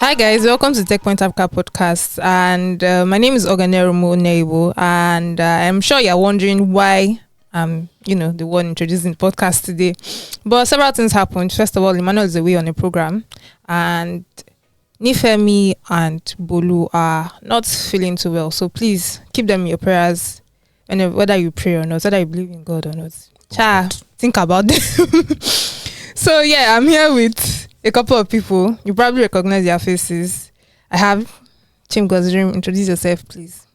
Hi guys, welcome to Techpoint Africa Podcast, and my name is Oganerumo Neibo, and I'm sure you're wondering why I'm, the one introducing the podcast today. But several things happened. First of all, Emmanuel is away on the program, and Nifemi and Bolu are not feeling too well. So please keep them in your prayers, and whether you pray or not, whether you believe in God or not. Think about them. So yeah, I'm here with a couple of people. You probably recognize their faces. I have Chimgozirim. Introduce yourself, please.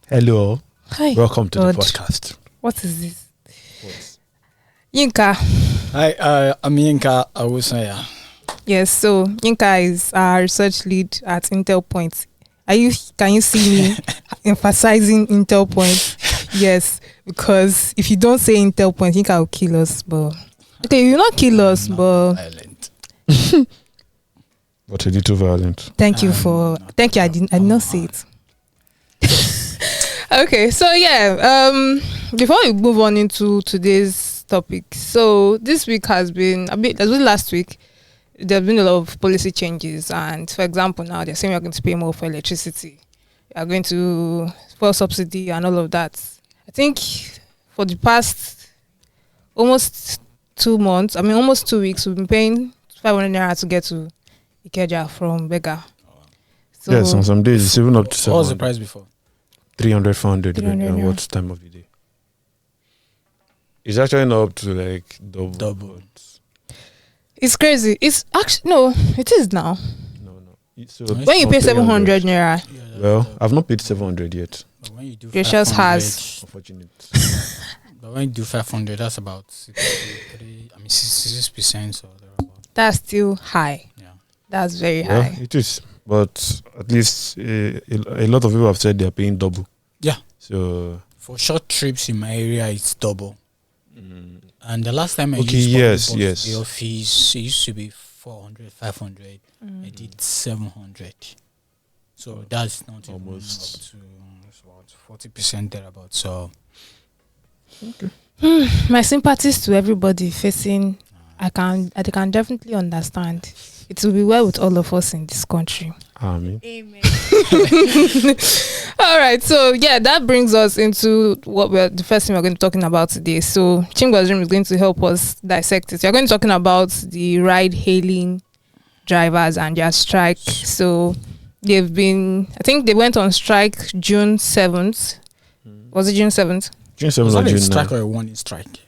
Hello. Hi. Welcome to the podcast. What is this? Yinka. Hi, I'm Yinka Awusanya. Yes, so Yinka is our research lead at Intel Point. Can you see me emphasizing Intel Point? Yes, because if you don't say Intel Point, Yinka will kill us. But okay, you will not kill us, but violent. But a little violent. Thank you. I did not say it. Okay, so yeah, before we move on into today's topic, so this week has been last week, there have been a lot of policy changes, and for example, now they're saying we're going to pay more for electricity, we are going to fuel subsidy and all of that. I think for the past almost 2 weeks, we've been paying 500 naira to get to Ikeja from Bega. So yes, on some days it's even up to 700. What was the price before? 300, 400, depending on what time of the day. It's actually not up to like double. It's crazy. It's actually no, it is now. No. So when you pay 700 naira. Well, I've not paid 700 yet. But when you do Gracious has. Unfortunate. But when you do 500, that's about 66%. So that's still high. Yeah. That's very high. It is. But at least a lot of people have said they are paying double. Yeah. So for short trips in my area, it's double. And the last time I used the office, it used to be 400, 500. I did 700. So that's not almost up to about 40% thereabout. So okay. My sympathies to everybody facing. I can definitely understand. It will be well with all of us in this country. Amen. All right, so yeah, that brings us into the first thing we're going to be talking about today. So Chimgozirim is going to help us dissect it. We're going to be talking about the ride-hailing drivers and their strike. So I think they went on strike June 7th. Was it June 7th? June 7th was or that June a strike 9th? or a warning strike?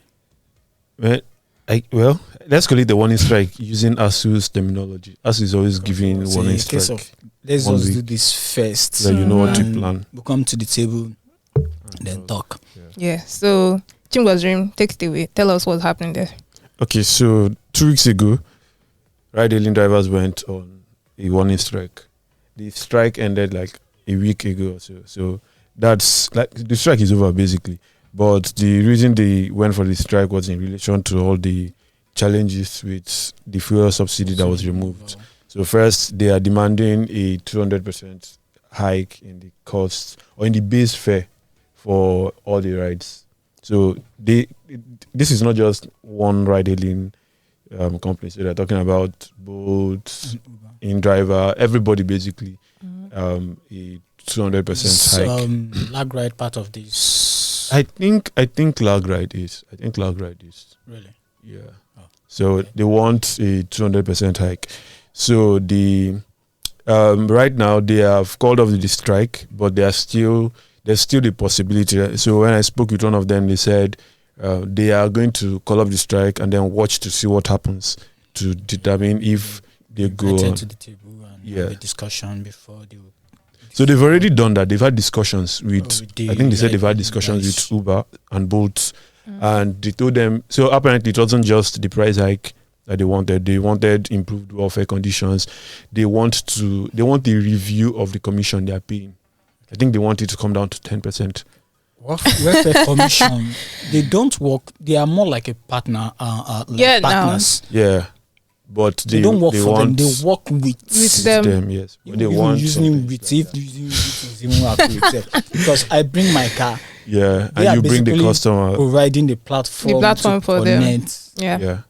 Well, let's call it the warning strike using ASU's terminology. ASU is always giving warning strike. Let's just do this first. So you know what to plan. We'll come to the table and then talk. Yeah, so Chimgozirim, take it away. Tell us what's happening there. Okay, so 2 weeks ago, ride-hailing drivers went on a warning strike. The strike ended like a week ago or so. So that's like the strike is over basically. But the reason they went for the strike was in relation to all the challenges with the fuel subsidy that was removed. So first, they are demanding a 200% hike in the cost or in the base fare for all the rides. So this is not just one ride-hailing company. So they're talking about Bolt, InDriver, everybody basically. A 200% hike. Lag ride part of this. I think lag ride is. Really? Yeah. Oh. So they want a 200% hike. So right now they have called off the strike, but there's still the possibility. So when I spoke with one of them, they said they are going to call off the strike and then watch to see what happens to determine if they go on to the table and have a discussion before they. So they've already done that. They've had discussions with. I think they said they've had discussions with Uber and Bolt, and they told them. So apparently, it wasn't just the price hike that they wanted. They wanted improved welfare conditions. They want the review of the commission they are paying. I think they want it to come down to 10%. Welfare commission. They don't work. They are more like a partner. Partners. Yeah. But they don't work for them. They work with them. Yes, but they want using with it. Because I bring my car. Yeah, and you bring the customer. Providing the platform for them. Connect. Yeah.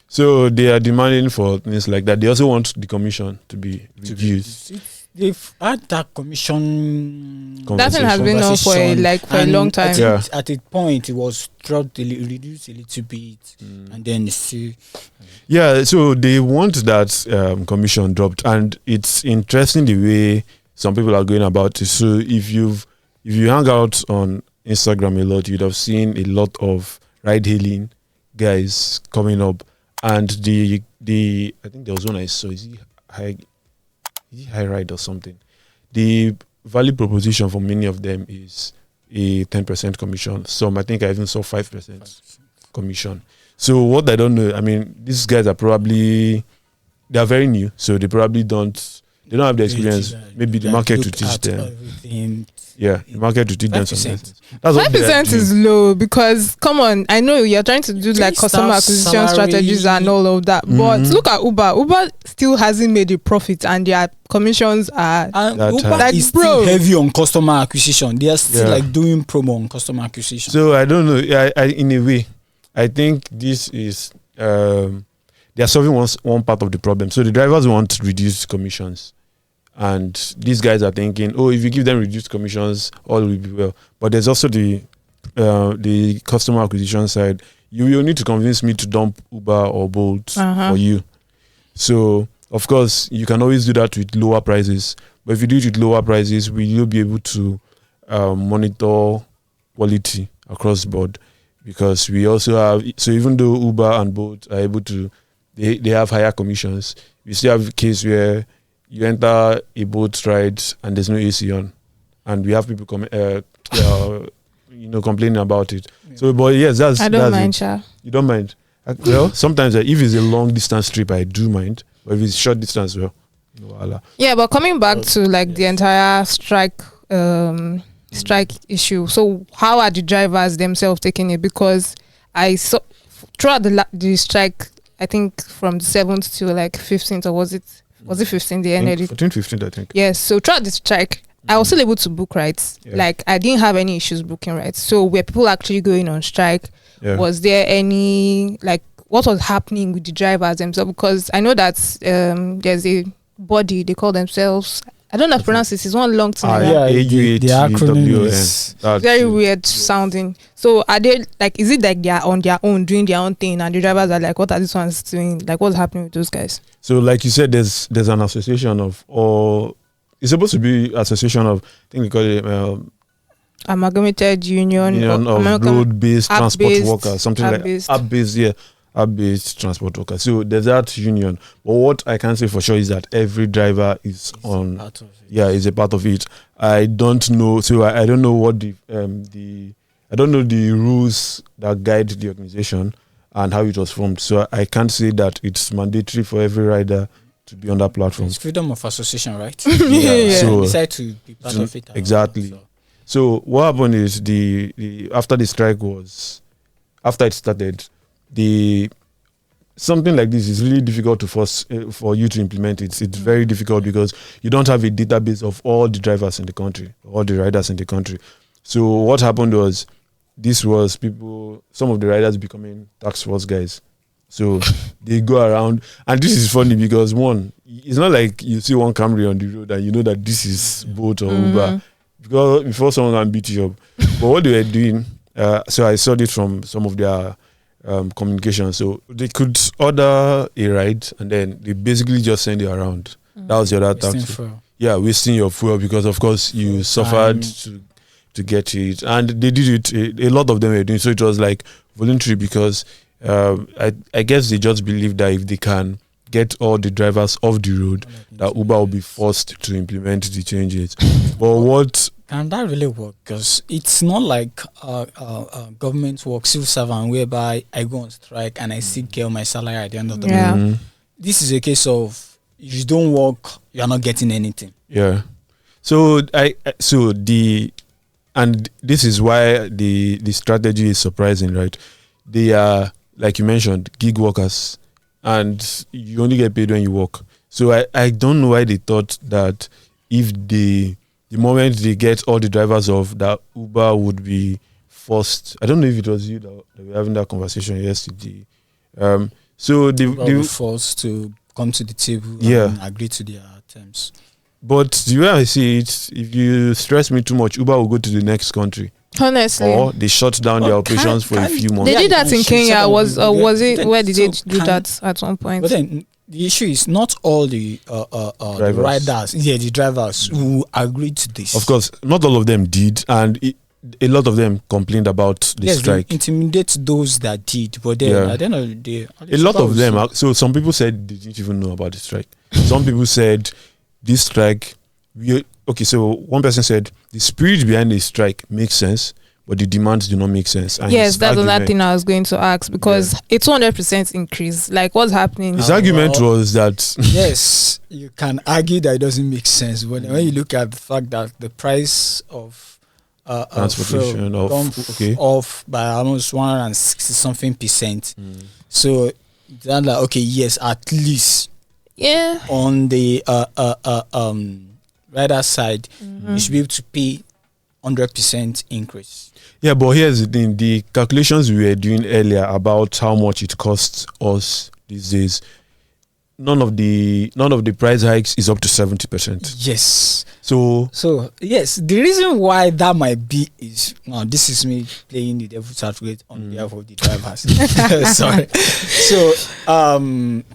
So they are demanding for things like that. They also want the commission to be reduced. They've had that commission. That thing has been on for a long time. At a point, it was reduced a little bit, and then still. Yeah, so they want that commission dropped, and it's interesting the way some people are going about it. So if you hang out on Instagram a lot, you'd have seen a lot of ride-hailing guys coming up, and the I think there was one I saw. Is it high ride or something? The value proposition for many of them is a 10% commission. Some I think I even saw 5% commission. So what I don't know, I mean, these guys are probably very new, so they probably don't have the experience. Maybe the market to teach them. Everything. Yeah, the market to teach them some lessons. That's 5% is low because, come on, I know you're trying to do like customer acquisition strategies and all of that, but look at Uber. Uber still hasn't made a profit, and their commissions are Uber like, is still heavy on customer acquisition. They are still like doing promo on customer acquisition. So I don't know. I in a way, I think this is they are solving one part of the problem. So the drivers want reduced commissions. And these guys are thinking, oh, if you give them reduced commissions, all will be well. But there's also the customer acquisition side. You will need to convince me to dump Uber or Bolt for you. So, of course, you can always do that with lower prices. But if you do it with lower prices, will you be able to monitor quality across the board? Because we also have, so even though Uber and Bolt are able to, they have higher commissions, we still have a case where you enter a boat ride and there's no AC on, and we have people complaining about it. Yeah. So, but yes, I don't mind, Sha. You don't mind? Well, sometimes if it's a long distance trip, I do mind. But if it's short distance, well, no. Yeah, but coming back to like the entire strike issue. So, how are the drivers themselves taking it? Because I saw throughout the strike, I think from the 7th to like 15th, or was it 15th? The ended 15th, I think. Yes. So throughout the strike, I was still able to book rides. Yeah. Like I didn't have any issues booking rides. So were people actually going on strike? Yeah. Was there any what was happening with the drivers themselves? Because I know that there's a body, they call themselves, I don't know how to pronounce this. It's one long thing. The acronym is very weird sounding. So are they is it like they are on their own doing their own thing, and the drivers are like, what are these ones doing? Like, what's happening with those guys? So like you said, there's an association of, or it's supposed to be association of, I think they call it Amalgamated Union of Road-Based Transport Workers, something app-based transport workers. So there's that union. But what I can say for sure is that every driver is is a part of it. I don't know. So I don't know what I don't know the rules that guide the organization and how it was formed. So I can't say that it's mandatory for every rider to be on that platform. It's freedom of association, right? So decide to be part of it. Exactly. So what happened is after the strike after it started, something like this is really difficult to force for you to implement it. It's very difficult because you don't have a database of all the drivers in the country, all the riders in the country. So what happened was, some of the riders becoming task force guys. So they go around, and this is funny because it's not like you see one Camry on the road and you know that this is Bolt or Uber, because before someone can beat you up. But what they were doing, so I saw this from some of their communication. So they could order a ride and then they basically just send you around. That was your other tax. Wasting your fuel, because of course you suffered to get it, and they did it. A lot of them were doing so. It was like voluntary because I guess they just believe that if they can get all the drivers off the road, that Uber will be forced to implement the changes. But what can that really work? Because it's not like government work, civil servant, whereby I go on strike and I still get my salary at the end of the month. This is a case of, if you don't work, you are not getting anything. Yeah. So and this is why the strategy is surprising, right? They are, like you mentioned, gig workers, and you only get paid when you work. So I don't know why they thought that if the moment they get all the drivers off, that Uber would be forced. I don't know if it was you that we were having that conversation yesterday. So they were forced to come to the table and agree to their terms. But the way I see it, if you stress me too much, Uber will go to the next country. Honestly, or they shut down their operations for a few months. They did that in Kenya. Was it? Where did they do that at one point? But then the issue is not all the riders, the drivers who agreed to this. Of course, not all of them did, and a lot of them complained about the strike. They intimidate those that did, but then at the end of the day, a lot of them. So some people said they didn't even know about the strike. Some people said this strike. So one person said the spirit behind the strike makes sense, but the demands do not make sense. And yes, that's another thing I was going to ask, because a 200% increase, like what's happening? His argument was that yes, you can argue that it doesn't make sense, but when you look at the fact that the price of transportation off by almost 160 something percent, so that's like, okay, yes, at least on the rider side, you should be able to pay 100% increase. Yeah, but here's the thing: the calculations we were doing earlier about how much it costs us these days, none of the price hikes is up to 70%. Yes. So yes, the reason why that might be is this is me playing the devil's advocate on behalf of the drivers. Sorry. So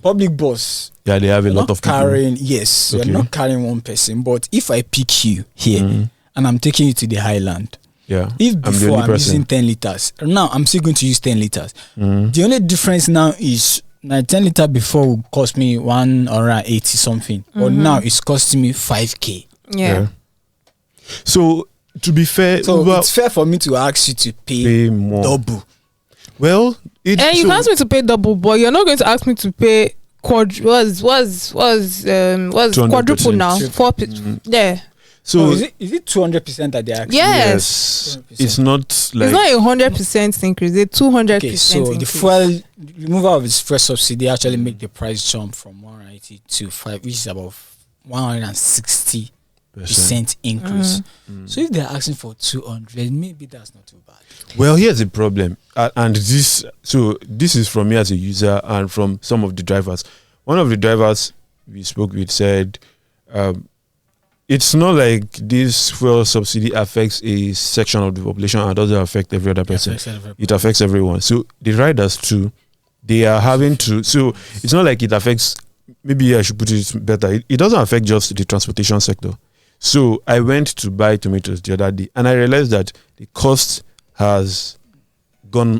public bus. Yeah, they have a lot of carrying. People. Yes, you're not carrying one person. But if I pick you here and I'm taking you to the highland, if before I'm using 10 liters, now I'm still going to use 10 liters. The only difference now is 10 liters before would cost me 180 something, but now it's costing me 5k. Yeah. So to be fair, it's fair for me to ask you to pay more. Double. Well, you can ask me to pay double, but you're not going to ask me to pay was quadruple now. 4 yeah. So is it 200% that they actually? Yes. It's not like, it's not 100% increase. It's 200%. Okay, so increase. The fuel removal of its fuel subsidy actually make the price jump from 180 to 5, which is about 160% increase. So if they're asking for 200, maybe that's not too bad. Well, here's the problem, and this is from me as a user and from some of the drivers. One of the drivers we spoke with said, it's not like this fuel subsidy affects a section of the population and doesn't affect every other person. It affects everyone. So the riders too, they are having to. So it's not like it affects. Maybe I should put it better. It doesn't affect just the transportation sector. So I went to buy tomatoes the other day, and I realized that the cost has gone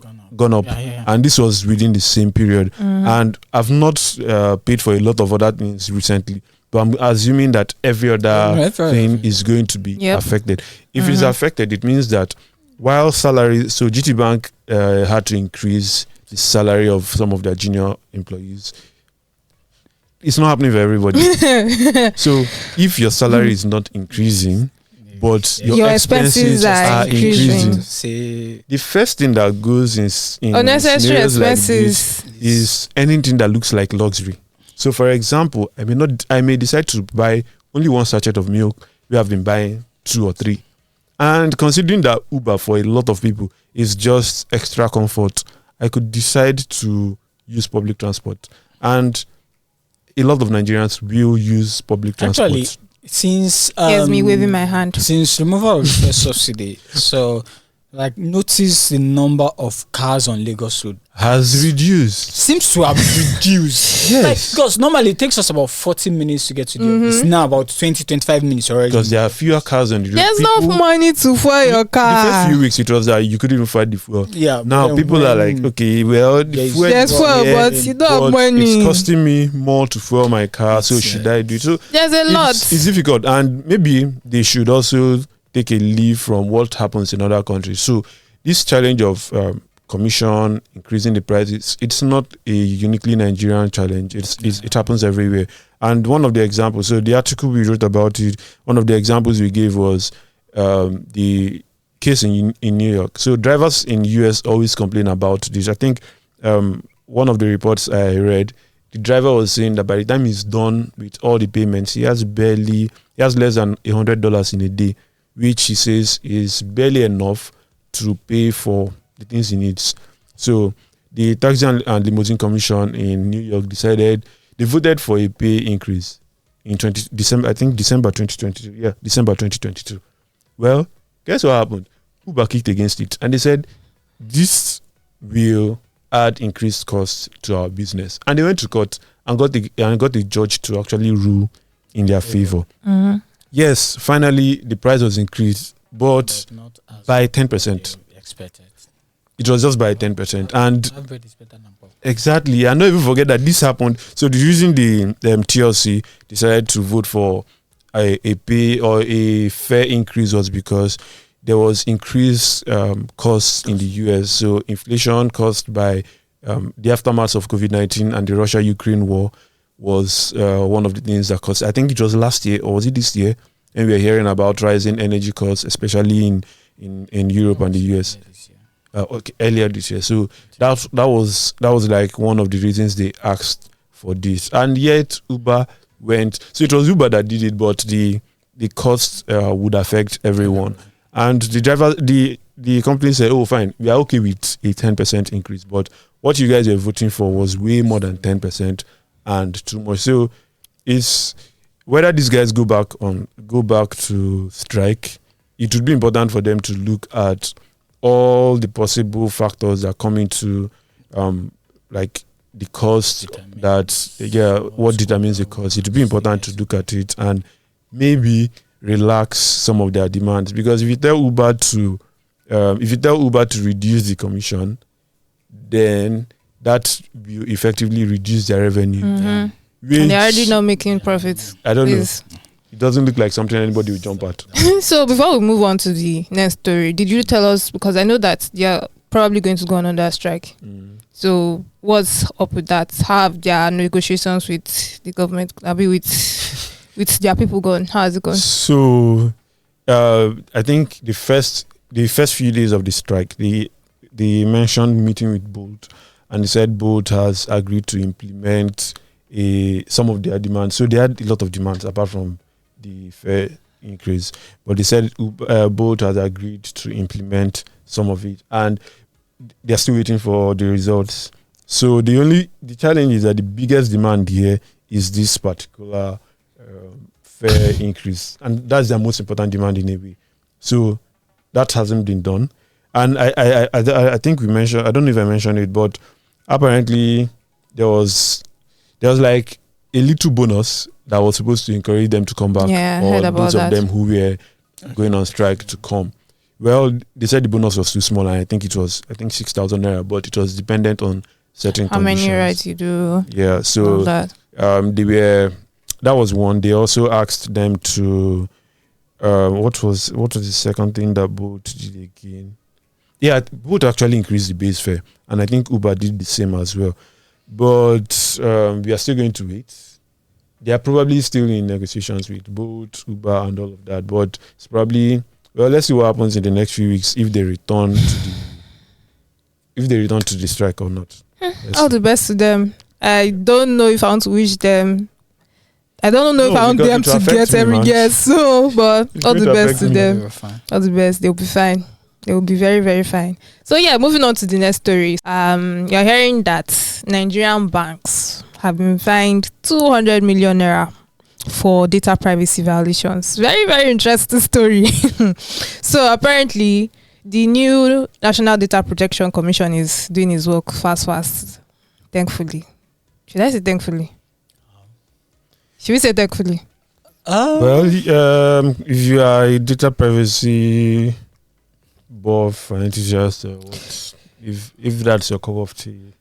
up, and this was within the same period. And I've not paid for a lot of other things recently, but I'm assuming that every other thing is going to be affected. If it's affected, it means that while salary, so GT Bank had to increase the salary of some of their junior employees. It's not happening for everybody. So if your salary is not increasing, but your expenses are increasing, the first thing that goes in unnecessary like expenses this is anything that looks like luxury. So, for example, I may decide to buy only one sachet of milk. We have been buying 2 or 3, and considering that Uber for a lot of people is just extra comfort, I could decide to use public transport, and a lot of Nigerians will use public transport. Actually, since here's me waving my hand. Since removal of the subsidy, so notice the number of cars on Lagos Road has reduced. Seems to have reduced. Yes, because normally it takes us about 40 minutes to get to the office. Now about 20-25 minutes already. Because there are fewer cars on the road. There's no money to fuel your car. The first few weeks it was that you couldn't even find the fuel. Yeah. Now people are like, okay, well, there's fuel, but you don't have money. It's costing me more to fuel my car, so should I do it? So there's a lot. It's difficult, and maybe they should also take a leave from what happens in other countries. So this challenge of commission increasing the prices, it's not a uniquely Nigerian challenge. It happens everywhere. And one of the examples, so the article we wrote about it, one of the examples we gave was the case in New York. So drivers in US always complain about this. I think one of the reports I read, the driver was saying that by the time he's done with all the payments, he has less than $100 in a day, which he says is barely enough to pay for the things he needs. So the Taxi and Limousine Commission in New York decided they voted for a pay increase in December 2022. Yeah, December 2022. Well, guess what happened? Uber kicked against it, and they said this will add increased costs to our business. And they went to court and got the judge to actually rule in their favor. Mm-hmm. Yes, finally the price was increased, but not by 10%. Expected. It was just by 10%. And Average is better than poor. exactly, and not even forget that this happened. So using the TLC decided to vote for a pay or a fair increase was because there was increased costs in the US. So inflation caused by the aftermath of COVID-19 and the Russia-Ukraine war was one of the things that caused. I think it was last year, or was it this year? And we are hearing about rising energy costs, especially in Europe and the US. Earlier this year. So that was like one of the reasons they asked for this. And yet Uber went. So it was Uber that did it, but the cost would affect everyone. And the company said, "Oh, fine, we are okay with a 10% increase, but what you guys were voting for was way more than 10% and too much." So it's whether these guys go back to strike. It would be important for them to look at all the possible factors that come into like the cost what determines the cost. It would be important to look at it and maybe relax some of their demands, because if you tell Uber to reduce the commission, then that will effectively reduce their revenue. Mm-hmm. And they're already not making profits. I don't know. It doesn't look like something anybody will jump at. So before we move on to the next story, did you tell us, because I know that you're probably going to go on under strike. So what's up with that? How have their negotiations with the government, with their people gone? How has it gone? So I think the first few days of the strike, they mentioned meeting with Bolt, and they said Bolt has agreed to implement some of their demands. So they had a lot of demands apart from the fare increase, but they said Bolt has agreed to implement some of it, and they're still waiting for the results. So the challenge is that the biggest demand here is this particular fare increase, and that's their most important demand in a way. So that hasn't been done, and I think we mentioned, I don't know if I mentioned it, but apparently there was like a little bonus that was supposed to encourage them to come back, or those of them who were going on strike to come. Well, they said the bonus was too small, and I think 6,000 naira, but it was dependent on certain conditions. How many rides you do? Yeah, so that was one. They also asked them to what was the second thing that Bolt did again? Yeah, Bolt actually increased the base fare, and I think Uber did the same as well. But we are still going to wait. They are probably still in negotiations with Bolt, Uber, and all of that. But it's probably, well, let's see what happens in the next few weeks if they return to the strike or not. All the best to them. I don't know if I want to wish them. I don't know if I want them to get every guess. So, but all the best to them. All the best. They'll be fine. They will be very, very fine. So yeah, moving on to the next story. You're hearing that Nigerian banks have been fined 200 million naira for data privacy violations. Very, very interesting story. So apparently, the new National Data Protection Commission is doing its work fast. Thankfully. Should I say thankfully? Should we say thankfully? Well, if you are a data privacy buff and enthusiast, if that's your cup of tea,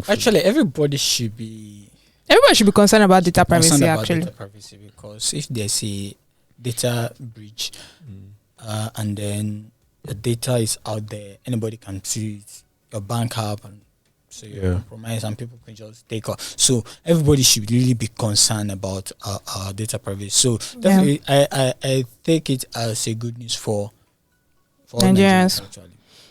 actually, everybody should be concerned about data privacy. Data privacy, because if there's a data breach, and then the data is out there, anybody can see it, your bank app, and so you're compromised, and people can just take off. So everybody should really be concerned about our data privacy. So definitely, I take it as a good news for Nigerians.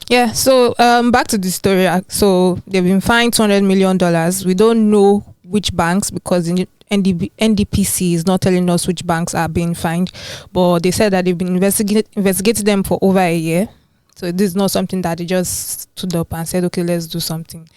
Yeah, so back to the story. So they've been fined $200 million. We don't know which banks, because the NDPC is not telling us which banks are being fined. But they said that they've been investigating them for over a year. So this is not something that they just stood up and said, okay, let's do something.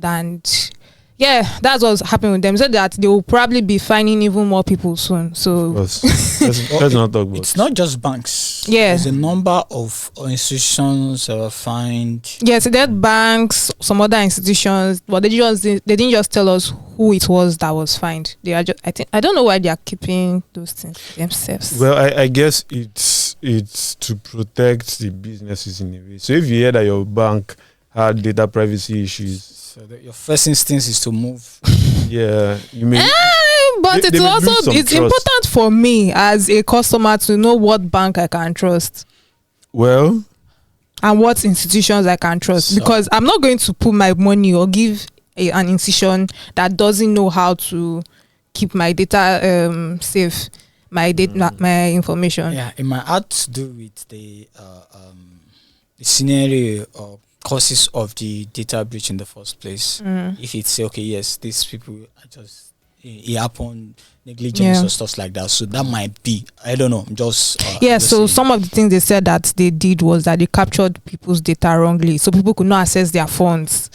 And yeah, that's what's happening with them. So that they will probably be finding even more people soon. So let's not talk about. It's not just banks. Yeah, there's a number of institutions that were fined. Yes, there are banks, some other institutions, but they didn't just tell us who it was that was fined. They are just, I don't know why they are keeping those things themselves. Well, I guess it's to protect the businesses in a way. So if you hear that your bank had data privacy issues, so your first instinct is to move. Yeah, you may. But it's important for me as a customer to know what bank I can trust. Well, and what institutions I can trust, because I'm not going to put my money or give an institution that doesn't know how to keep my data safe, my data, my information. Yeah, it might have to do with the scenario or causes of the data breach in the first place. If it's okay, yes, these people are just it happened, negligence or stuff like that. So that might be, I don't know, just so some of the things they said that they did was that they captured people's data wrongly, so people could not access their funds.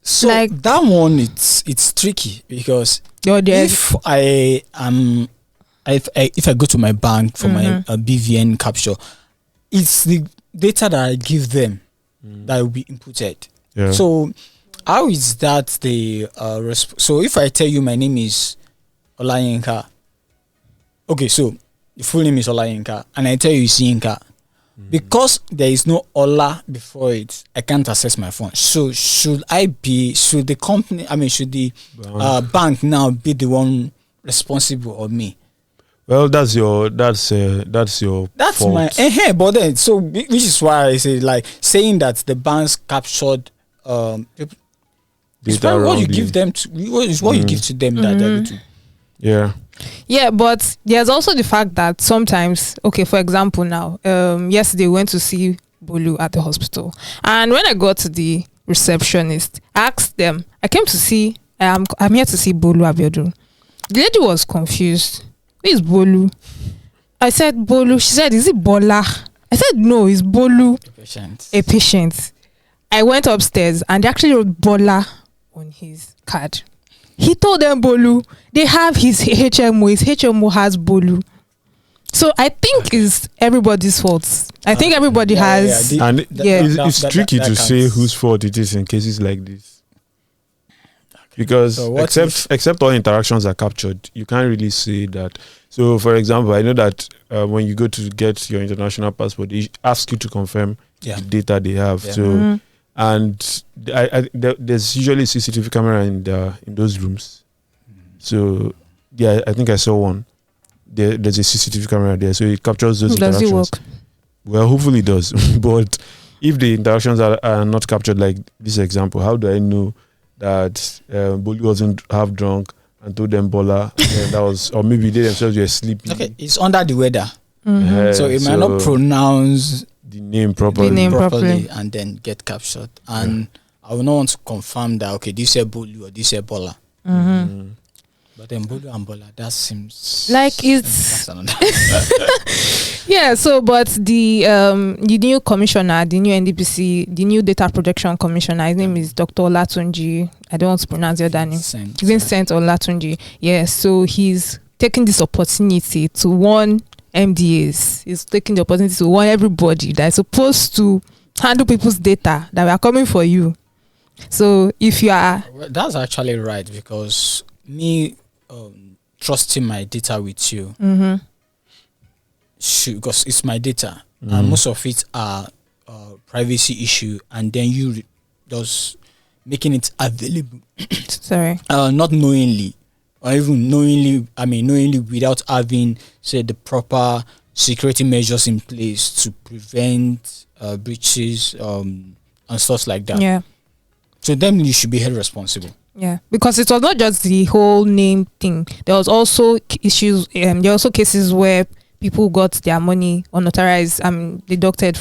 So like that one, it's tricky because if if I go to my bank for my BVN capture, it's the data that I give them that will be inputted. Yeah. So how is that the so if I tell you my name is Olayinka, okay, so the full name is Olayinka, and I tell you it's Yinka, because there is no Ola before it, I can't access my phone. So should the company, should the bank now be the one responsible or me? Well, that's your fault. My but then which is why I say, like, saying that the banks captured data what you give them to what you give to them that they're going to. Yeah, but there's also the fact that sometimes, okay, for example, now yesterday we went to see Bolu at the hospital, and when I got to the receptionist, I asked them, I'm here to see Bolu Abiodun. The lady was confused. Who is Bolu? I said Bolu. She said, is it Bola? I said no, it's Bolu. A patient. I went upstairs and they actually wrote Bola on his card. He told them Bolu. They have his HMO. His HMO has Bolu. So I think it's everybody's fault. I think everybody has. It's tricky to say whose fault it is in cases like this. Because except all interactions are captured, you can't really say that. So, for example, I know that when you go to get your international passport, they ask you to confirm the data they have. So, and there's usually a CCTV camera in those rooms. So, I think I saw one. There's a CCTV camera there, so it captures those interactions. Does it work? Well, hopefully it does. But if the interactions are not captured, like this example, how do I know that Bolu wasn't half drunk and told them Bola? That was, or maybe they themselves were sleeping. Okay, it's under the weather, so it might not pronounce the name properly, and then get captured. And I will not want to confirm that. Okay, this is Bolu or this is Bola. But then Bolu and Bola, that seems like it's So but the new commissioner, the new NDPC, the new data protection commissioner, his name is Dr. Olatunji. I don't want to pronounce the other name. Vincent Olatunji. So he's taking this opportunity to warn MDAs. He's taking the opportunity to warn everybody that is supposed to handle people's data, that we are coming for you. So if you are, that's actually right, because me trusting my data with you, because it's my data, and most of it are privacy issue, and then you just making it available. Sorry, not knowingly, or even knowingly without having, say, the proper security measures in place to prevent breaches and stuff like that. Yeah. So then you should be held responsible. Yeah, because it was not just the whole name thing. There was also issues. There were also cases where people got their money unauthorized, deducted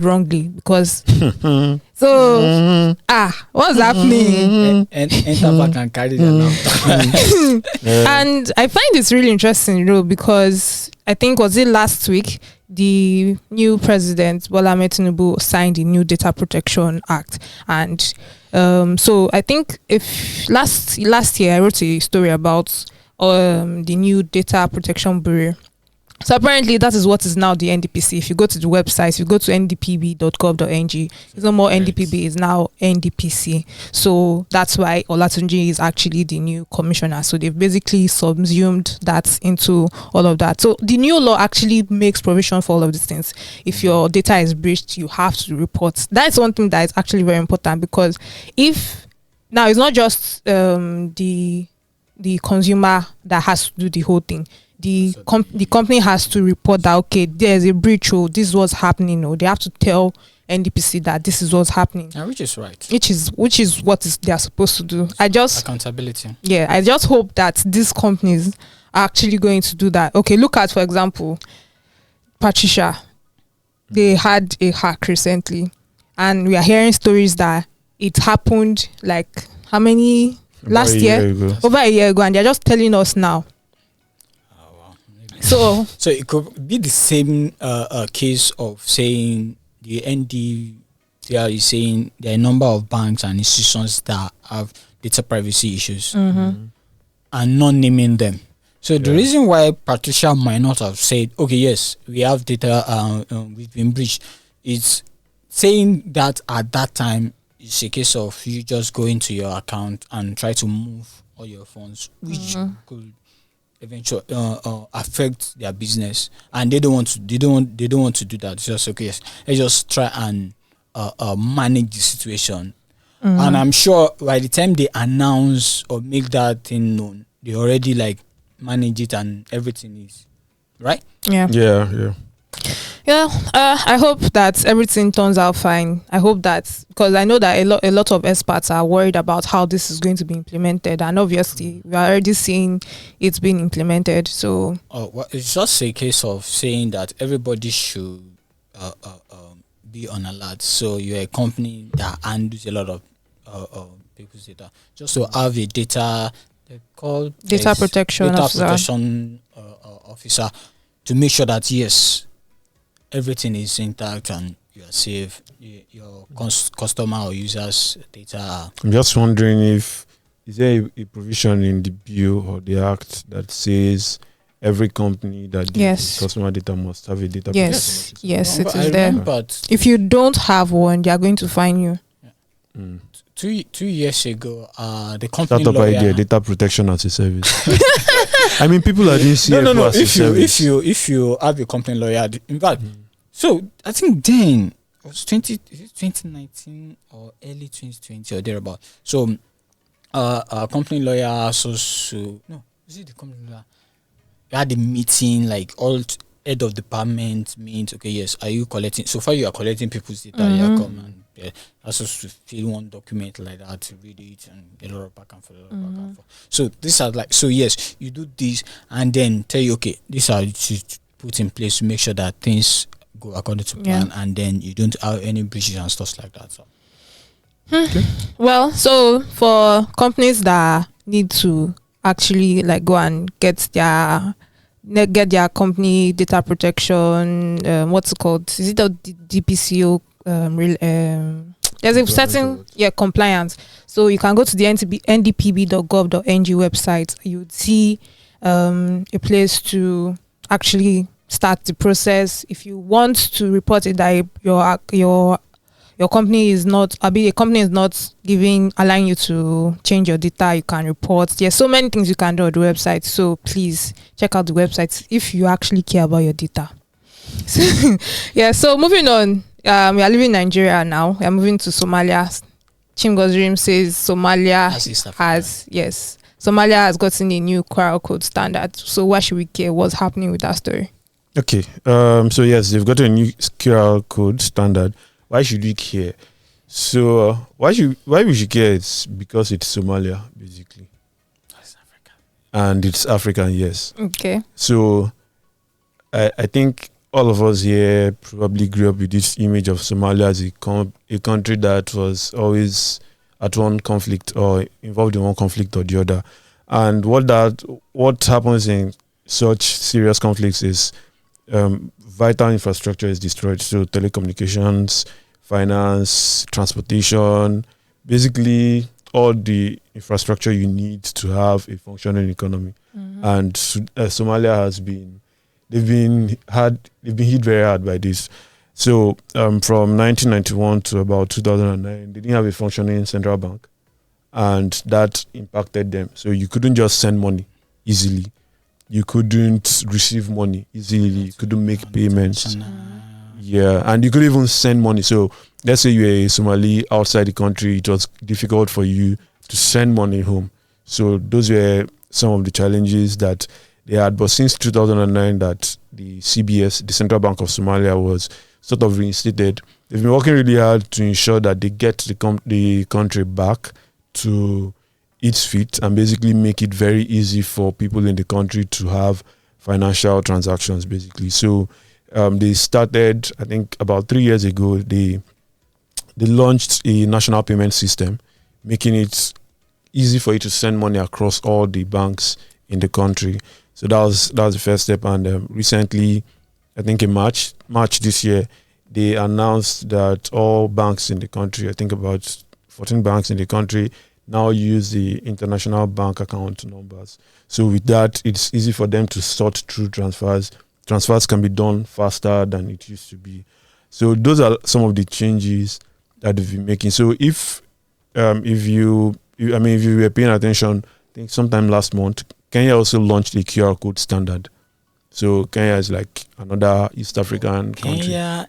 wrongly, because So, what's happening? Enter back and carry them out. And I find it's really interesting, because I think, was it last week, the new president, Bola Ahmed Tinubu, signed the new Data Protection Act. And so I think if last year I wrote a story about the new Data Protection Bureau. So apparently that is what is now the NDPC. If you go to the website, if you go to ndpb.gov.ng, it's no more NDPB, it's now NDPC. So that's why Olatunji is actually the new commissioner. So they've basically subsumed that into all of that. So the new law actually makes provision for all of these things. If your data is breached, you have to report. That's one thing that is actually very important, because now it's not just the consumer that has to do the whole thing. The company has to report that, okay, there's a breach, or this is what's happening, or they have to tell NDPC that this is what's happening. Which is right. Which is what they are supposed to do. Accountability. Yeah, I just hope that these companies are actually going to do that. Okay, look at, for example, Patricia. They had a hack recently, and we are hearing stories that it happened like how many last year? Over a year ago, and they're just telling us now. So it could be the same case of saying the NDPR is saying there are a number of banks and institutions that have data privacy issues and not naming them. So the reason why Patricia might not have said, okay, yes, we have data, we've been breached, is saying that at that time it's a case of you just go into your account and try to move all your funds, which could eventually affect their business, and they don't want to do that. It's just, okay, yes, let's just try and manage the situation. And I'm sure by the time they announce or make that thing known, they already like manage it and everything is right. I hope that everything turns out fine. I hope that, because I know that a lot of experts are worried about how this is going to be implemented, and obviously we are already seeing it's being implemented. So it's just a case of saying that everybody should be on alert. So you're a company that handles a lot of people's data, just to have a data protection officer to make sure that yes, everything is intact and you are safe. Your customer or users' data. I'm just wondering is there a provision in the bill or the act that says every company that deals with customer data must have a data protection officer? Yes, it is there. But if you don't have one, they are going to fine you. Yeah. 2 years ago, the company startup idea, data protection as a service. I mean, people are doing CFO as a service. If you have a company lawyer, in fact, so I think then it was 2019 or early 2020 or thereabout. So a company lawyer is it the company lawyer? We had a meeting, like all head of department means, okay, yes, are you collecting? So far you are collecting people's data, come and that's just to fill one document like that, to read it and a lot of back and forth. So these are like, so yes, you do this and then tell you, okay, these are to put in place to make sure that things go according to plan, and then you don't have any breaches and stuff like that. So. Well, so for companies that need to actually like go and get their company data protection, what's it called? Is it the DPCO? There's a certain compliance. So you can go to the ndpb.gov.ng website. You would see a place to actually start the process. If you want to report it that your company is not, a company is not allowing you to change your data, you can report. There's so many things you can do on the website. So please check out the website if you actually care about your data. So moving on. We are living in Nigeria now. We are moving to Somalia. Chimgo's says Somalia has gotten a new QR code standard. So why should we care what's happening with that story? Okay. So yes, they've got a new QR code standard. Why should we care? So why we should care? It's because it's Somalia, basically. That's Africa. And it's African, yes. Okay. So I think all of us here probably grew up with this image of Somalia as a country that was always at one conflict or involved in one conflict or the other. And what happens in such serious conflicts is vital infrastructure is destroyed. So telecommunications, finance, transportation, basically all the infrastructure you need to have a functioning economy. And Somalia has been hit very hard by this. So from 1991 to about 2009, they didn't have a functioning central bank, and that impacted them. So you couldn't just send money easily. You couldn't receive money easily. You couldn't make payments. Yeah, and you couldn't even send money. So let's say you're a Somali outside the country, it was difficult for you to send money home. So those were some of the challenges that they had. But since 2009 that the CBS, the Central Bank of Somalia, was sort of reinstated, they've been working really hard to ensure that they get the country back to its feet and basically make it very easy for people in the country to have financial transactions, basically. So they started, I think, about 3 years ago. They launched a national payment system, making it easy for you to send money across all the banks in the country. So that was the first step. And recently, I think in March this year, they announced that all banks in the country, I think about 14 banks in the country, now use the international bank account numbers. So with that, it's easy for them to sort through transfers. Transfers can be done faster than it used to be. So those are some of the changes that they've been making. So if you were paying attention, I think sometime last month, Kenya also launched a QR code standard. So Kenya is like another East African country. Kenya,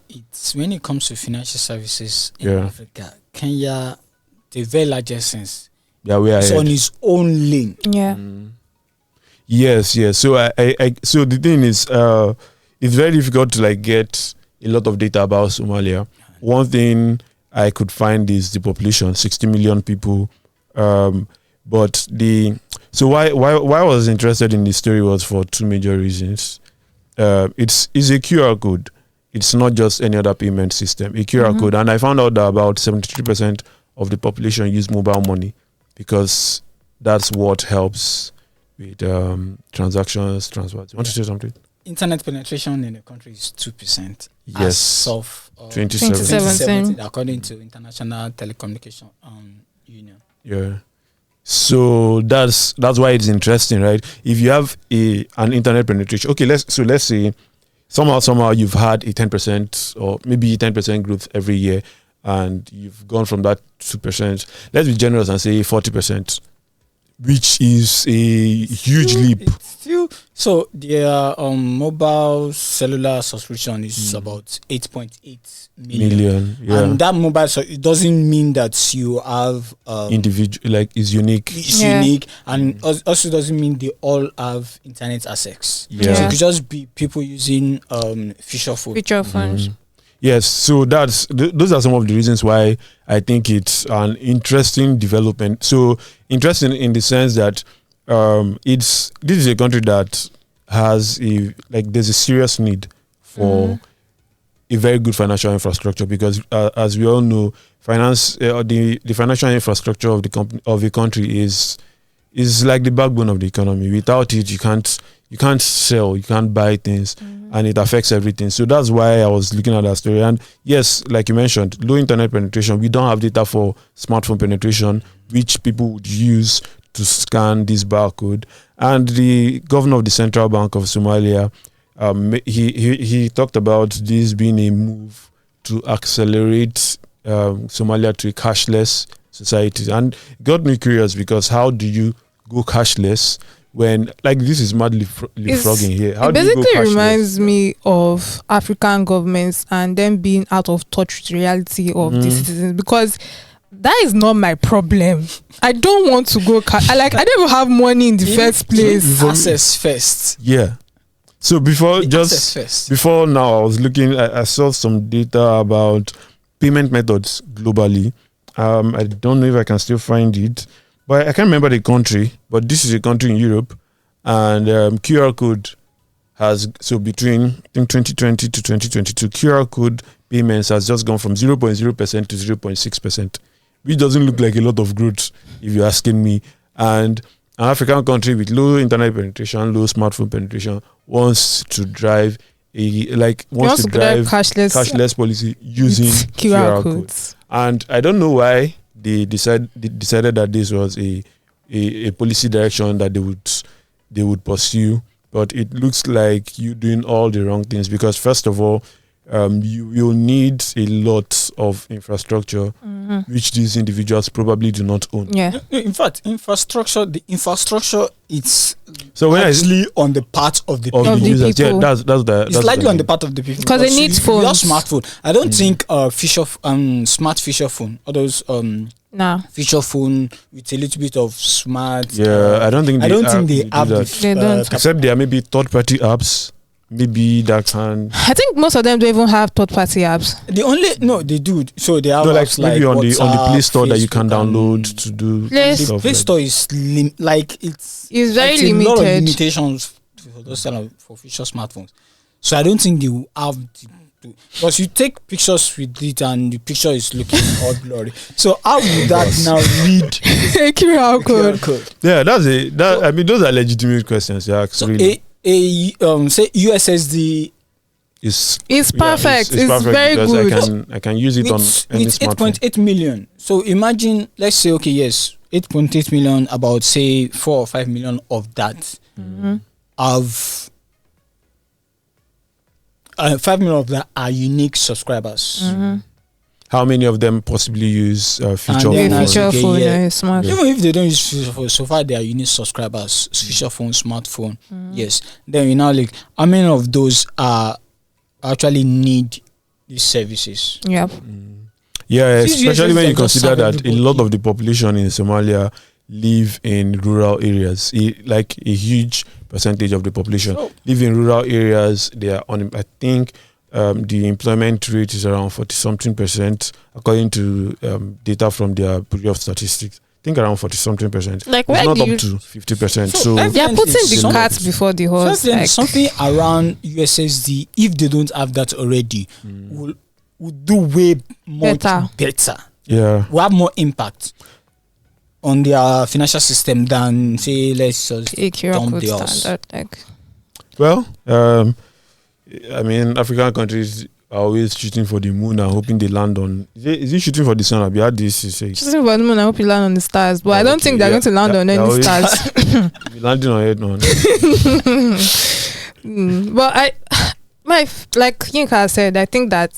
when it comes to financial services in Africa, Kenya, the very largest sense. Yeah, we are. It's on its own lane. Yeah. Yes. So so the thing is, it's very difficult to get a lot of data about Somalia. One thing I could find is the population, 60 million people. But why I was interested in this story was for two major reasons. It's a QR code. It's not just any other payment system. A QR code, and I found out that about 73% of the population use mobile money because that's what helps with transactions, transfers. You want to say something? Internet penetration in the country is 2%. Yes. As of 2017, according to International Telecommunication Union. Yeah. So that's why it's interesting, right? If you have an internet penetration, okay, let's say somehow you've had a 10% or maybe 10% growth every year, and you've gone from that 2%. Let's be generous and say 40%, which is a huge leap. So their mobile cellular subscription is about 8.8 million. Yeah. And that mobile, so it doesn't mean that you have individual, is unique. It's unique, and also doesn't mean they all have internet access. Yeah. So it could just be people using feature phones. Yes, so those are some of the reasons why I think it's an interesting development. So interesting in the sense that this is a country that has there's a serious need for a very good financial infrastructure, because as we all know, the financial infrastructure of the country is like the backbone of the economy. Without it, you can't sell, you can't buy things, and it affects everything. So that's why I was looking at that story. And yes, like you mentioned, low internet penetration. We don't have data for smartphone penetration, which people would use to scan this barcode. And the governor of the Central Bank of Somalia, he talked about this being a move to accelerate Somalia to a cashless society. And it got me curious, because how do you go cashless when this is mad leapfrogging here? How it basically reminds me of African governments and them being out of touch with the reality of the citizens, because that is not my problem. I don't want to go I don't even have money in the first place. Access first. Yeah. So before now, I was looking. I saw some data about payment methods globally. I don't know if I can still find it, but I can't remember the country. But this is a country in Europe, and QR code has, so between I think 2020 to 2022, QR code payments has just gone from 0.0% to 0.6%, which doesn't look like a lot of growth if you're asking me. And an African country with low internet penetration, low smartphone penetration wants to drive cashless policy using QR codes. And I don't know why they decided that this was a policy direction that they would pursue, but it looks like you're doing all the wrong things, because first of all, you will need a lot of infrastructure, which these individuals probably do not own. Yeah. In fact, the infrastructure, it's actually on the part of the people. Users. Yeah, that's it's slightly on the part of the people. Because they need phones. Your smartphone. I don't think smart feature phone, or those feature phone with a little bit of smart. Yeah, I don't think they have that. They don't. Except there may be third-party apps. Maybe that can. I think most of them don't even have third-party apps. They do. So they have like apps maybe on WhatsApp, the Play Store that you can Facebook download to do. The Play Store is it's very limited. A lot of limitations for those for future smartphones. So I don't think they will have because you take pictures with it and the picture is looking all blurry. So how would that now read a QR code? Yeah, I mean, those are legitimate questions. Yeah, so say USSD is perfect. It's very good. I can use it on any smartphone. 8.8 million. So imagine, let's say, 8.8 million. About say 4 or 5 million of that have 5 million of that are unique subscribers. How many of them possibly use feature phone? Smart. Even if they don't use feature phone, so far they are unique subscribers. Feature phone, smartphone. Yes. Then we now how many of those are actually need these services? Yep. Yeah, especially when you consider that a lot of the population in Somalia live in rural areas. Like a huge percentage of the population live in rural areas. They are I think the employment rate is around 40-something% according to data from their Bureau of Statistics. I think around 40-something%. Like, it's not up to 50%. So they are putting the cart before the horse. Something around USSD, if they don't have that already, will do way much better. Yeah, will have more impact on their financial system than say let's just dump the house. Well, I mean, African countries are always shooting for the moon and hoping they land on. Is it shooting for the sun? I've had this to say. Shooting for the moon, I hope you land on the stars. But I don't think they're going to land on any stars. Landing on it, man. But like Yinka said, I think that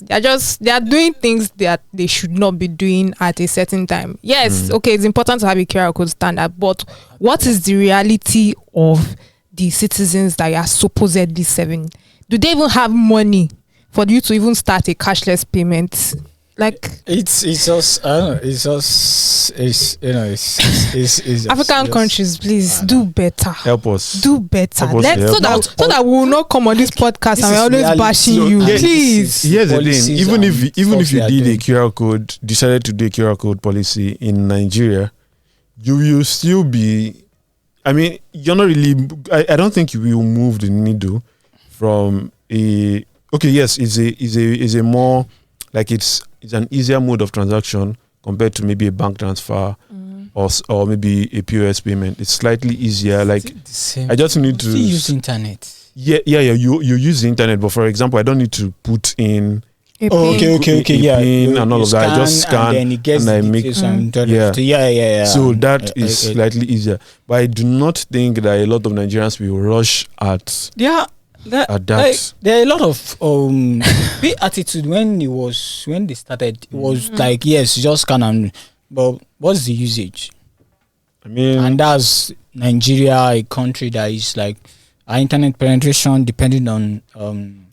they are doing things that they should not be doing at a certain time. Yes, okay, it's important to have a QR code standard, but what is the reality of the citizens that are supposedly serving? Do they even have money for you to even start a cashless payment? Like it's just African countries, please do better. Help us. Do better. So that we will not come on this podcast and we're always bashing you. Please. Here's the thing. Even if you did a QR code, decided to do a QR code policy in Nigeria, you will still be. I mean, you're not really. I don't think you will move the needle from a. Okay, yes, is a more like it's an easier mode of transaction compared to maybe a bank transfer or maybe a POS payment. It's slightly easier. Like I just need to use internet. Yeah. You use the internet, but for example, I don't need to put in. Okay. PIN and all of that. I just scan and then it gets and I make. Yeah. So that is slightly easier, but I do not think that a lot of Nigerians will rush at. Yeah. There are a lot of attitude when they started. It was like, yes, just scan and, but what's the usage? I mean, and that's Nigeria, a country that is like our internet penetration depending on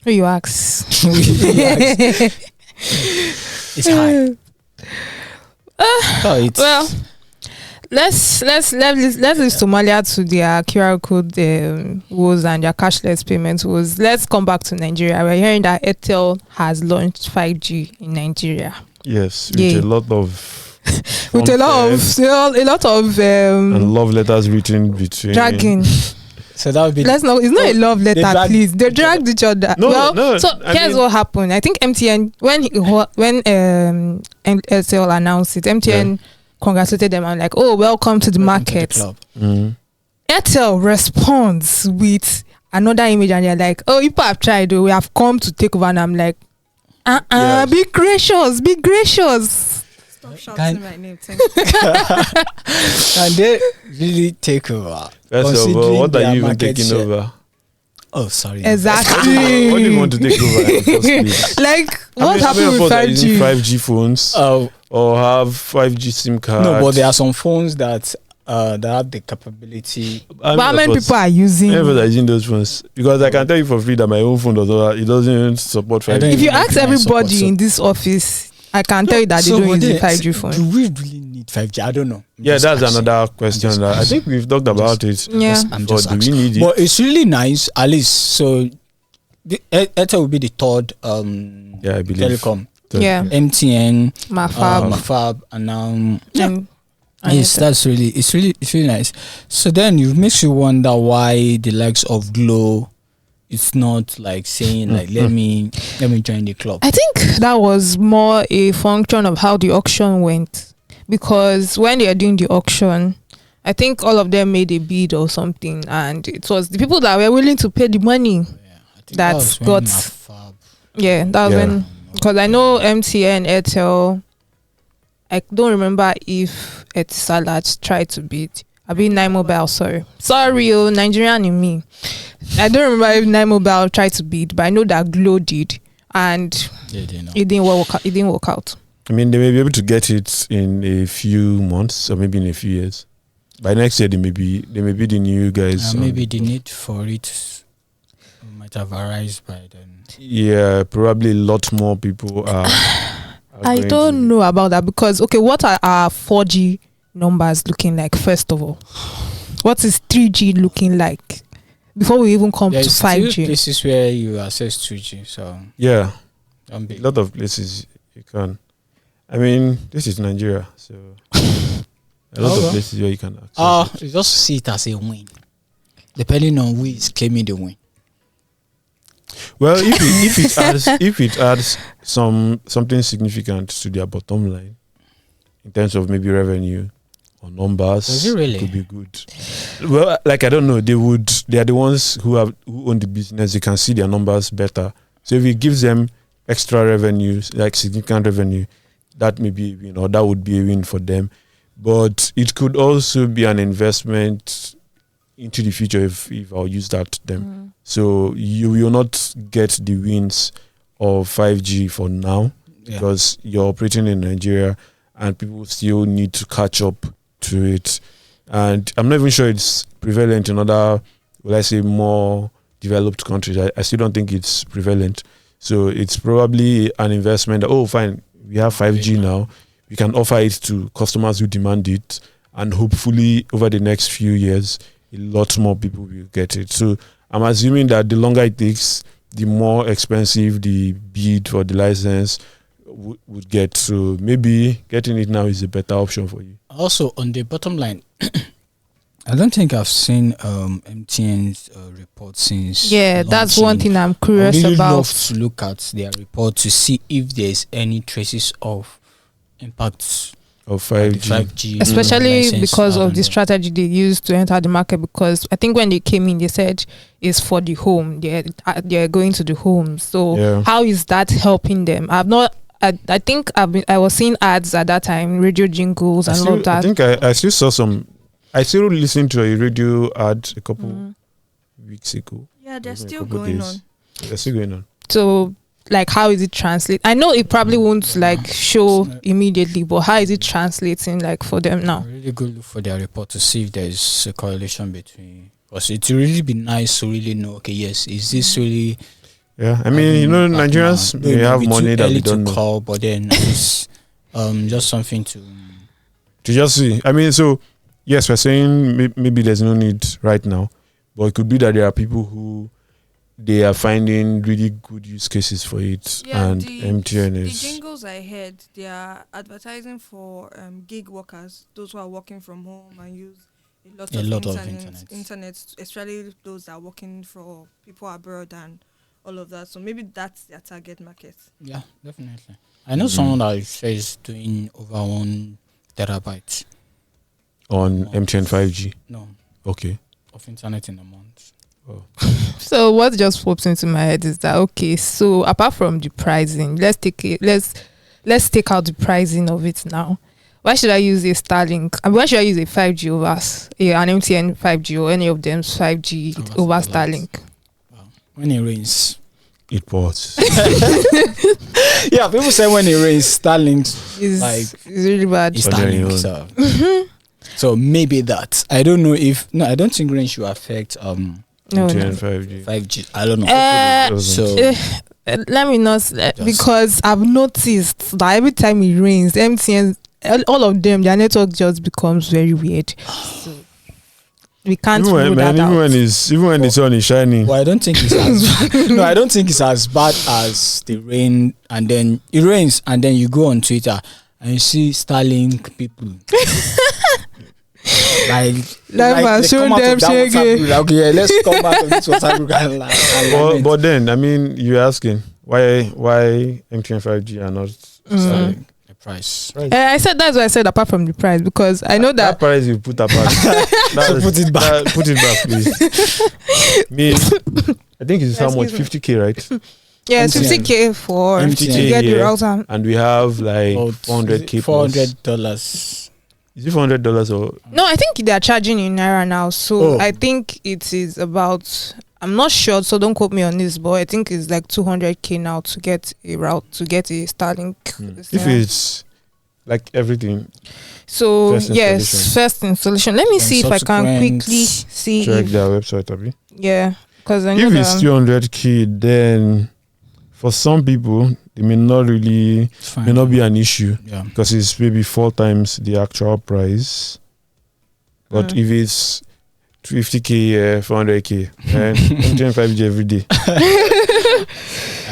who you ask. It's high. Well, let's leave Somalia to their QR code woes and their cashless payments woes. Let's come back to Nigeria. We're hearing that Airtel has launched 5G in Nigeria. Yes, with a lot of and love letters written between dragging. So that would be. Let's not. It's not a love letter, please. They dragged each other. No, so here's what happened. I think MTN when Airtel announced it, MTN congratulated them and like, oh, welcome to the market. To the club. Airtel responds with another image and they're like, oh, people have tried. We have come to take over. And I'm like, be gracious, be gracious. Stop shouting my name. And they really take over. First of all, what are you even taking over? Oh, sorry. Exactly. What do you want to take over in the first place? Like, what happened with 5G? 5G phones or have 5G SIM cards? No, but there are some phones that have the capability. But how many people are using? Using those phones? Because I can tell you for free that my own phone doesn't support 5G. If you ask everybody in this office, I can tell you that they don't use the 5G phone. Do we really need 5G? I don't know. That's another question. I think we've talked about it. Yeah. Do we need it? But it's really nice, at least. So, Airtel will be the third I believe. telecom. MTN, Mafab, and now. Yes, it's really nice. So then it makes you wonder why the likes of Glow, it's not like saying like let me join the club. I think that was more a function of how the auction went, because when they are doing the auction, I think all of them made a bid or something, and it was the people that were willing to pay the money that got. That was when, because I know MTN, Airtel. I don't remember if Etisalat tried to bid. I mean, Nine Mobile, sorry, Nigerian in me. I don't remember if Nine Mobile tried to bid, but I know that Glow did, and it didn't work out. I mean, they may be able to get it in a few months or maybe in a few years. By next year, they may be the new guys. Maybe the need for it might have arisen by then. Yeah, probably a lot more people are. I don't know about that because, what are our 4G numbers looking like, first of all? What is 3G looking like before we even come to 5G? This is where you access 2G. So a lot of places you can. I mean, this is Nigeria, so a lot of places where you can access you just see it as a win, depending on who is claiming the win. Well, if it adds something significant to their bottom line in terms of maybe revenue or numbers, does it really? Could be good. Well, like I don't know, they are the ones who own the business. They can see their numbers better. So if it gives them extra revenues, like significant revenue, that may be a win, or that would be a win for them. But it could also be an investment into the future if I'll use that to them. So you will not get the wins of 5G for now because you're operating in Nigeria and people still need to catch up to it. And I'm not even sure it's prevalent in other, more developed countries. I still don't think it's prevalent. So it's probably an investment that, fine, we have 5G now. We can offer it to customers who demand it. And hopefully over the next few years, a lot more people will get it. So I'm assuming that the longer it takes, the more expensive the bid for the license would get. So maybe getting it now is a better option for you. Also, on the bottom line, I don't think I've seen MTN's report since. Yeah, that's one thing I'm curious about. I really about. love to look at their report to see if there's any traces of impacts of 5G. Especially because of the strategy they used to enter the market, because I think when they came in they said it's for the home, they're going to the home. So how is that helping them? I think I was seeing ads at that time, radio jingles and all that. I think I still saw some. I still listened to a radio ad a couple weeks ago. Yeah, they're still going on. They're still going on. So how is it translate? I know it probably won't show immediately, but how is it translating for them now? Really good look for their report to see if there's a correlation between. Because it will really be nice to really know. Okay, yes, is this really? Yeah, I mean, Nigerians they have money that we don't know. But then it's just something to just see. I mean, so yes, we're saying maybe there's no need right now, but it could be that there are people who they are finding really good use cases for it, and MTN is. The jingles I heard, they are advertising for gig workers, those who are working from home and use a lot of internet, especially those that are working for people abroad and all of that. So maybe that's their target market. Yeah, definitely. I know someone that is doing over 1 terabyte on MTN 5G. No. Okay. Of internet in a month. Oh. So what just pops into my head is that, okay, so apart from the pricing, let's take out the pricing of it now. Why should I use a Starlink? I mean, why should I use a 5G over an MTN 5G or any of them's 5G over Starlink? Wow. When it rains, it pours. Yeah, people say when it rains, Starlink is really bad. It's Starlink, so maybe that. I don't know if I don't think rain should affect MTN 5G. I don't know. Let me not because I've noticed that every time it rains, MTN, all of them, their network just becomes very weird. So we can't rule that out. Even when the sun is shining. Well, I don't think it's I don't think it's as bad as the rain, and then it rains, and then you go on Twitter and you see Starlink people. Like show them shaking. Okay, let's come back to this WhatsApp group. But then, I mean, you're asking why MTN 5G are not Starlink? The price. I said that's why I said apart from the price, because I know that price you put apart. Put it back. Put it back, please. I think it's how much? 50K, right? Yeah, 50K for MTN, to get the router. And we have like 400K. $400. Is it $400 or? No, I think they are charging in Naira now. So I think it is about, I'm not sure, so don't quote me on this, but I think it's like 200K now to get a route, to get a Starlink. If it's like everything. So first installation. Let me see if I can quickly see. Check their website, Abi. Yeah, because I know if it's 200K, then for some people, it may not be an issue, because it's maybe 4 times the actual price. But if it's 50K, 400K, MTN 5G every day.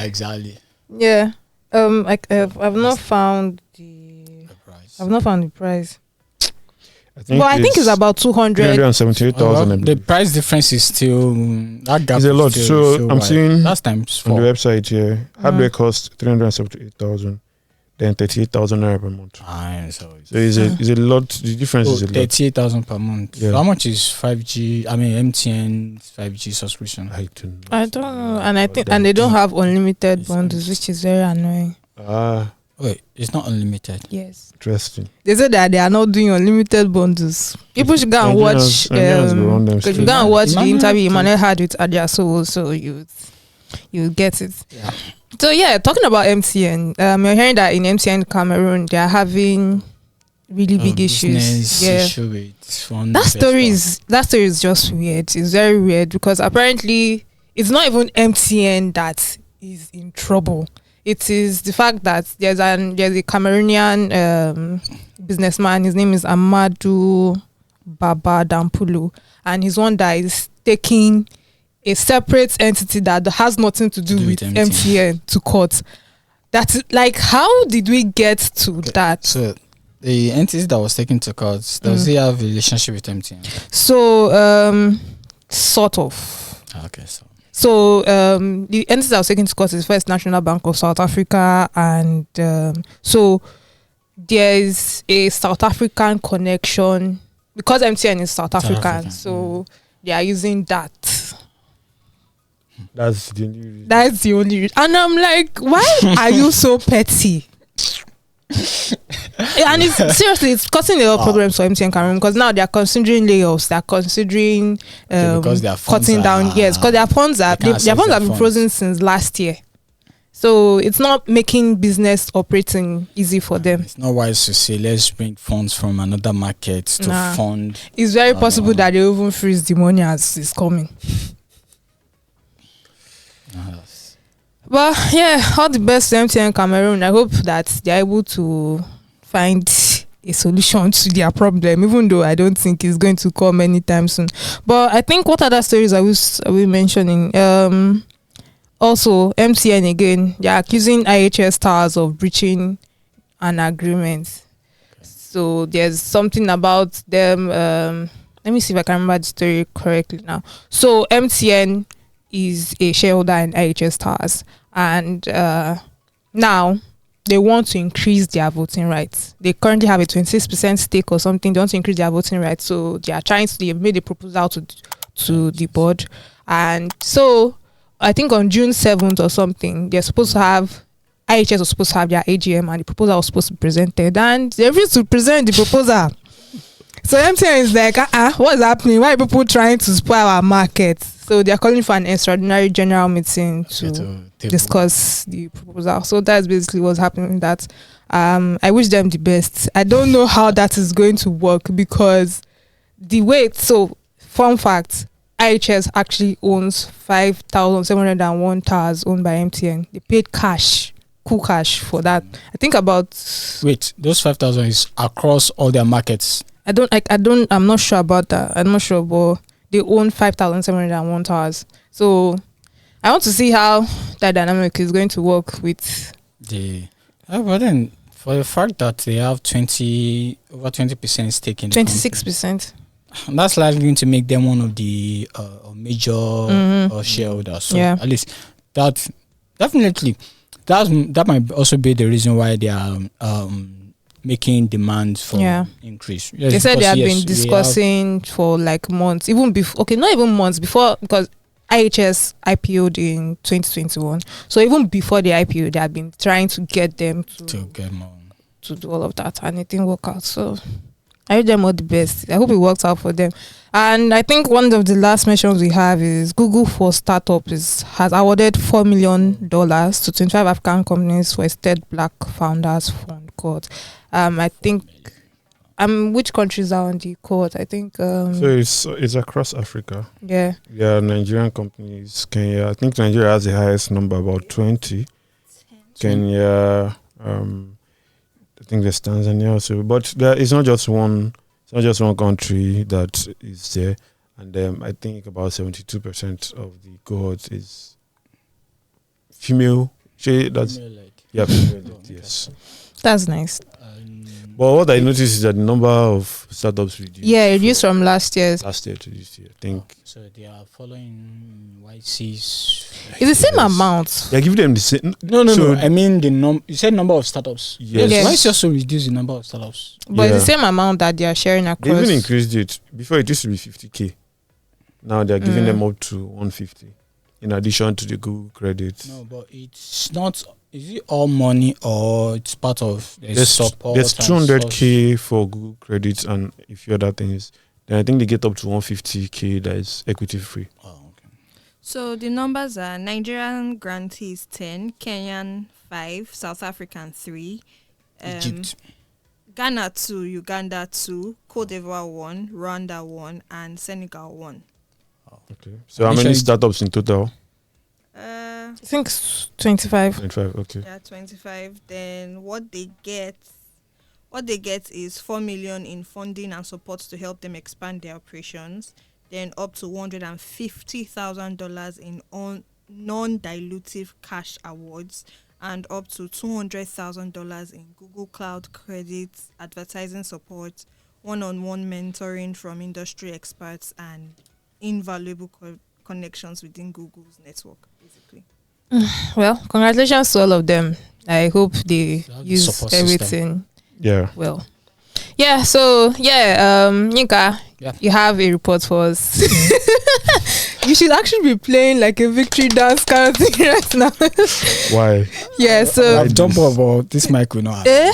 Exactly. Yeah. I've not found the price. I've not found the price. I think it's about 278,000. The price difference is still that gap. It's a lot. So I'm seeing last time's on the website here, hardware costs 378,000, then 38,000 naira per month. So it's a lot. The difference is a lot. 38,000 per month. Yeah. So how much is 5G? I mean MTN 5G subscription. I don't know, and I think they don't have unlimited bundles, which is very annoying. Wait, it's not unlimited. Yes. Interesting. They said that they are not doing unlimited bundles. People should go and watch. Because you go and watch the interview Emmanuel had with Adia Soul, so you get it. Yeah. So yeah, talking about MTN, you're hearing that in MTN Cameroon they are having really big issues. Yeah. That story is just weird. It's very weird because apparently it's not even MTN that is in trouble. It is the fact that there's a Cameroonian businessman. His name is Amadou Baba Dampulu, and he's one that is taking a separate entity that has nothing to do with MTN to court. That's like, how did we get to that? So the entity that was taken to court, does he have a relationship with MTN? So sort of. Okay, So the entity that was taken to court is First National Bank of South Africa, and so there's a South African connection because MTN is South African, so they are using that. That's the only reason. That's the only reason. And I'm like, why are you so petty? And it's causing a lot of problems for MTN Cameroon, because now they are considering layoffs. They are considering cutting down. Yes, because their funds have been frozen since last year. So it's not making business operating easy for them. It's not wise to say let's bring funds from another market to fund. It's very possible that they even freeze the money as it's coming. Well, yeah, all the best to MTN Cameroon. I hope that they're able to find a solution to their problem, even though I don't think it's going to come anytime soon. But I think, what other stories are we mentioning? Also, MTN again, they're accusing IHS Towers of breaching an agreement. So there's something about them let me see if I can remember the story correctly now. So MTN is a shareholder in IHS Towers, and now they want to increase their voting rights. They currently have a 26% stake or something. They want to increase their voting rights, so they are trying to. They made a proposal to the board, and so I think on June 7th or something, they're supposed to have. IHS was supposed to have their AGM, and the proposal was supposed to be presented, and they refused to present the proposal. So MTN is like, what is happening? Why are people trying to spoil our market? So they are calling for an extraordinary general meeting to discuss the proposal. So that's basically what's happening. That I wish them the best. I don't know how that is going to work, because the way. So fun fact: IHS actually owns 5,701 towers owned by MTN. They paid cash. Cool cash for that. I think about. Wait, those 5,000 is across all their markets. I'm not sure about that. I'm not sure, but they own 5,701 towers. So I want to see how that dynamic is going to work with but then for the fact that they have over 20% stake in 26%. That's likely going to make them one of the major shareholders. So at least that definitely. That might also be the reason why they are making demands for increase. Yes, they said they have been discussing for like months, even before. Okay, not even months before, because IHS IPO'd in 2021. So even before the IPO, they have been trying to get them to get more, to do all of that, and it didn't work out. So I wish them all the best. I hope it works out for them. And I think one of the last mentions we have is Google for Startups has awarded $4 million to 25 African companies for a third Black Founders Fund called. I think which countries are on the court? I think so it's across Africa. Yeah. Yeah, Nigerian companies. Kenya. I think Nigeria has the highest number, about 20. Kenya. I think there's Tanzania also, but it's not just one. It's not just one country that is there, and I think about 72% of the cohort is female. That's female. Yes, that's nice. But what I noticed is that the number of startups reduced. Yeah, reduced from last year. Last year to this year, I think. So they are following YC's. It's the same amount. They give them the same. No. I mean you said number of startups. Yes. Why is also reduce the number of startups? But it's the same amount that they are sharing across. They even increased it. Before it used to be 50K. Now they are giving them up to 150. In addition to the Google credit. No, but it's not. Is it all money or it's part of support? There's 200K for Google credits and a few other things. Then I think they get up to 150K that is equity free. Oh, okay. So the numbers are Nigerian grantees 10, Kenyan 5, South African 3, Egypt, Ghana 2, Uganda 2, Cote d'Ivoire 1, Rwanda 1, and Senegal 1. Okay. So how many startups in total? I think 25. 25, okay. Yeah, 25. Then what they get is 4 million in funding and support to help them expand their operations. Then up to $150,000 in non-dilutive cash awards, and up to $200,000 in Google Cloud credits, advertising support, one-on-one mentoring from industry experts, and invaluable connections within Google's network, basically. Well, congratulations to all of them. I hope they use everything well. Yeah, so Yinka, you have a report for us. You should actually be playing like a victory dance kind of thing right now. Why? Yeah, so I've jumped about this mic will not. Yeah.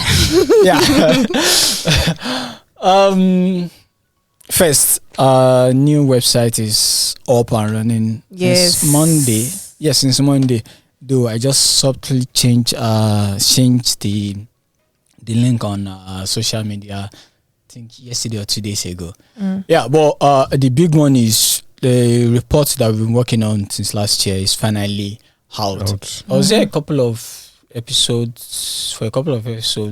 First, new website is up and running. Yes. Since Monday. Yes, since Monday. Though I just subtly changed the link on social media. I think yesterday or 2 days ago. Yeah, but the big one is the report that we've been working on since last year is finally out. I was there a couple of episodes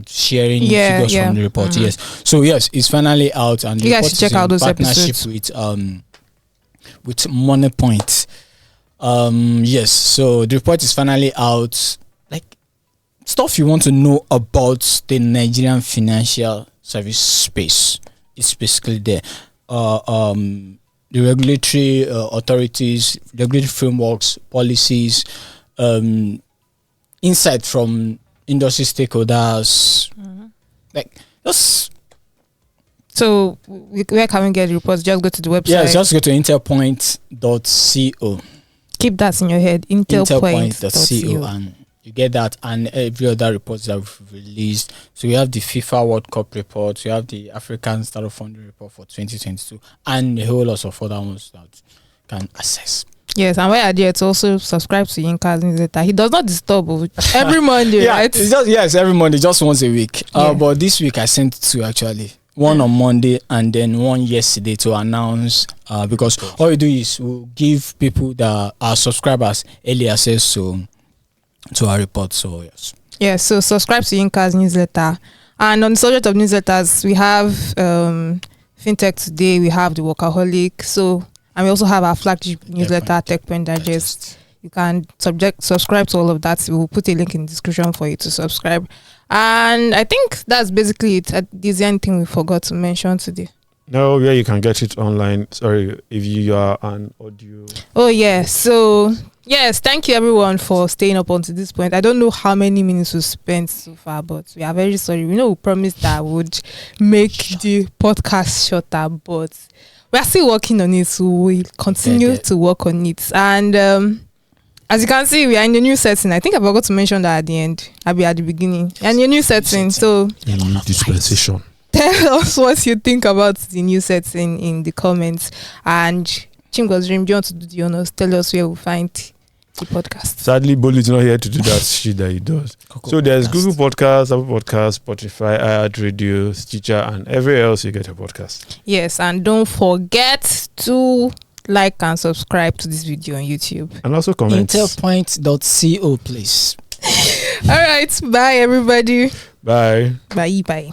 sharing figures from the report. Yes, so yes, it's finally out, and you guys should check out those episodes with MoneyPoint. Yes, so the report is finally out. Like stuff you want to know about the Nigerian financial service space, it's basically there. the regulatory authorities, regulatory frameworks, policies, insight from industry stakeholders, like just. So where can we get reports? Just go to the website. Yeah, just go to interpoint.co. Keep that in your head. Interpoint.co, and you get that, and every other reports that we've released. So we have the FIFA World Cup report, we have the African Startup Funding report for 2022, and a whole lot of other ones that can access. Yes, and while you're there, to also subscribe to Yinka's newsletter. He does not disturb every Monday, right? It's just, every Monday, just once a week. But this week I sent two actually. One on Monday and then one yesterday to announce, because all we do is we'll give people that are subscribers early access to our report. So yes. Yeah, so subscribe to Yinka's newsletter. And on the subject of newsletters, we have FinTech Today, we have the Workaholic. So, and we also have our flagship newsletter, Techpoint Digest. You can subscribe to all of that. We'll put a link in the description for you to subscribe. And I think that's basically it. Is there anything we forgot to mention today? No, yeah, you can get it online. Sorry, if you are an audio. Oh, yeah. So, yes, thank you everyone for staying up until this point. I don't know how many minutes we spent so far, but we are very sorry. We know we promised that we would make the podcast shorter, but we are still working on it. So we'll continue to work on it. And as you can see, we are in a new setting. I think I forgot to mention that at the end. I'll be at the beginning. And a new setting. So dispensation. Tell us what you think about the new setting in the comments. And Chimgo's Dream, do you want to do the honors? Tell us where we'll find the podcast. Sadly, Bolu is not here to do that shit that he does. So there's Google Podcasts, Apple Podcasts, Spotify, iHeartRadio, Stitcher, and everywhere else you get a podcast. Yes, and don't forget to like and subscribe to this video on YouTube. And also comment. Interpoint.co, please. All right. Bye, everybody. Bye. Bye.